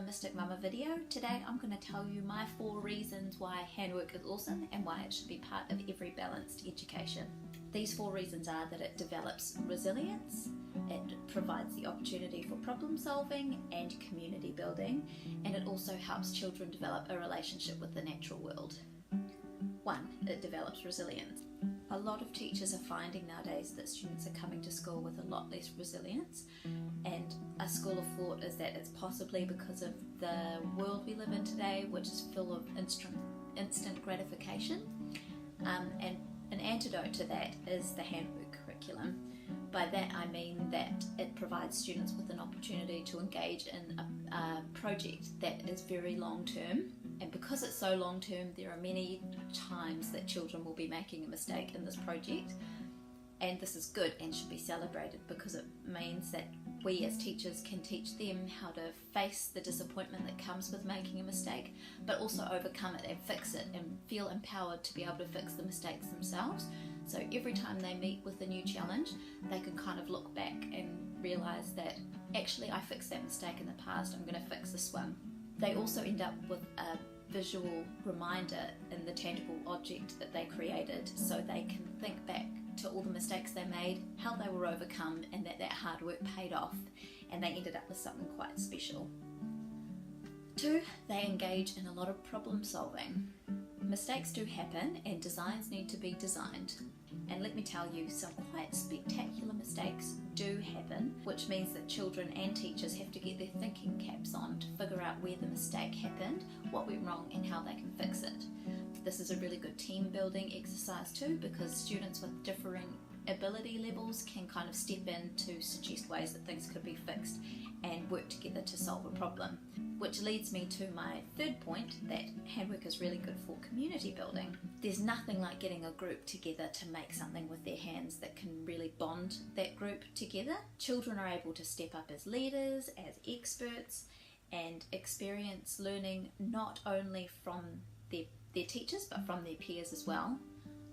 Mystic Mama video. Today I'm going to tell you my 4 reasons why handwork is awesome and why it should be part of every balanced education. These 4 reasons are that it develops resilience, it provides the opportunity for problem solving and community building, and it also helps children develop a relationship with the natural world. 1. It develops resilience. A lot of teachers are finding nowadays that students are coming to school with a lot less resilience, and a school of thought is that it's possibly because of the world we live in today, which is full of instant gratification, and an antidote to that is the handwork curriculum. By that I mean that it provides students with an opportunity to engage in a project that is very long term, and because it's so long term there are many times that children will be making a mistake in this project, and this is good and should be celebrated because it means that we as teachers can teach them how to face the disappointment that comes with making a mistake, but also overcome it and fix it and feel empowered to be able to fix the mistakes themselves. So every time they meet with a new challenge, they can kind of look back and realise that actually I fixed that mistake in the past, I'm going to fix this one. They also end up with a visual reminder in the tangible object that they created, so they can think back to all the mistakes they made, how they were overcome, and that hard work paid off and they ended up with something quite special. 2. They engage in a lot of problem solving. Mistakes do happen and designs need to be designed, and let me tell you, some quite spectacular mistakes do happen, which means that children and teachers have to get their thinking caps on to figure out where the mistake happened, what went wrong, and how they can fix it. This is a really good team building exercise too, because students with differing ability levels can kind of step in to suggest ways that things could be fixed and work together to solve a problem. Which leads me to my 3rd point, that handwork is really good for community building. There's nothing like getting a group together to make something with their hands that can really bond that group together. Children are able to step up as leaders, as experts, and experience learning not only from their teachers but from their peers as well.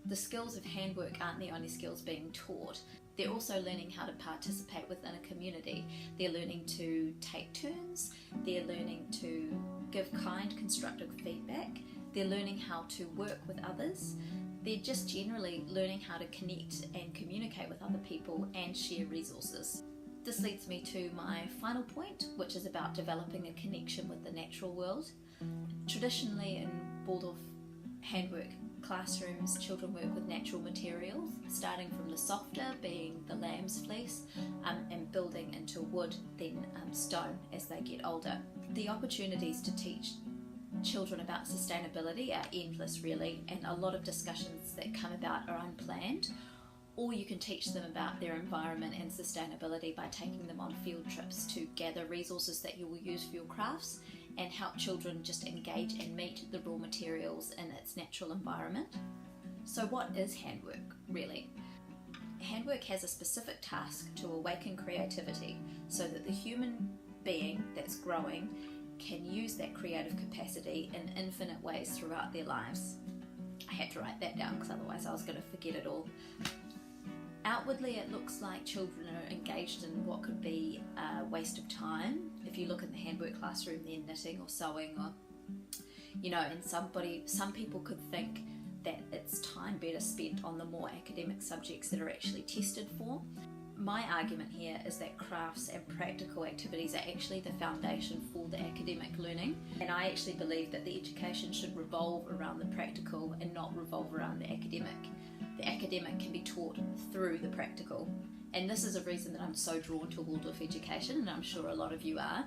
The skills of handwork aren't the only skills being taught. They're also learning how to participate within a community. They're learning to take turns, they're learning to give kind, constructive feedback, they're learning how to work with others, they're just generally learning how to connect and communicate with other people and share resources. This leads me to my final point, which is about developing a connection with the natural world. Traditionally in Waldorf Handwork classrooms, children work with natural materials, starting from the softer, being the lamb's fleece, and building into wood, then stone as they get older. The opportunities to teach children about sustainability are endless really, and a lot of discussions that come about are unplanned. Or you can teach them about their environment and sustainability by taking them on field trips to gather resources that you will use for your crafts and help children just engage and meet the raw materials in its natural environment. So what is handwork really? Handwork has a specific task to awaken creativity so that the human being that's growing can use that creative capacity in infinite ways throughout their lives. I had to write that down because otherwise I was going to forget it all. Outwardly, it looks like children are engaged in what could be a waste of time. If you look in the handwork classroom, they're knitting or sewing, or and some people could think that it's time better spent on the more academic subjects that are actually tested for. My argument here is that crafts and practical activities are actually the foundation for the academic learning, and I actually believe that the education should revolve around the practical and not revolve around the academic. The academic can be taught through the practical, and this is a reason that I'm so drawn to Waldorf education, and I'm sure a lot of you are.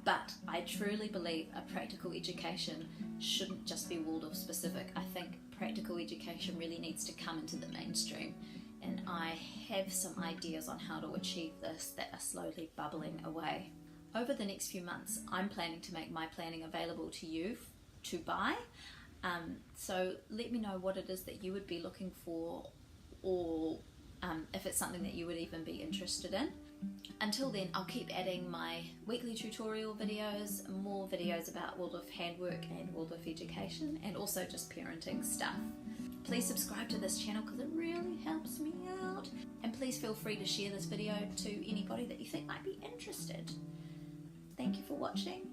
But I truly believe a practical education shouldn't just be Waldorf specific. I think practical education really needs to come into the mainstream, and I have some ideas on how to achieve this that are slowly bubbling away. Over the next few months, I'm planning to make my planning available to you to buy. So let me know what it is that you would be looking for, or if it's something that you would even be interested in. Until then, I'll keep adding my weekly tutorial videos, more videos about Waldorf Handwork and Waldorf education, and also just parenting stuff. Please subscribe to this channel because it really helps me out, and please feel free to share this video to anybody that you think might be interested. Thank you for watching.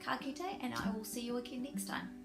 Ka kite, and I will see you again next time.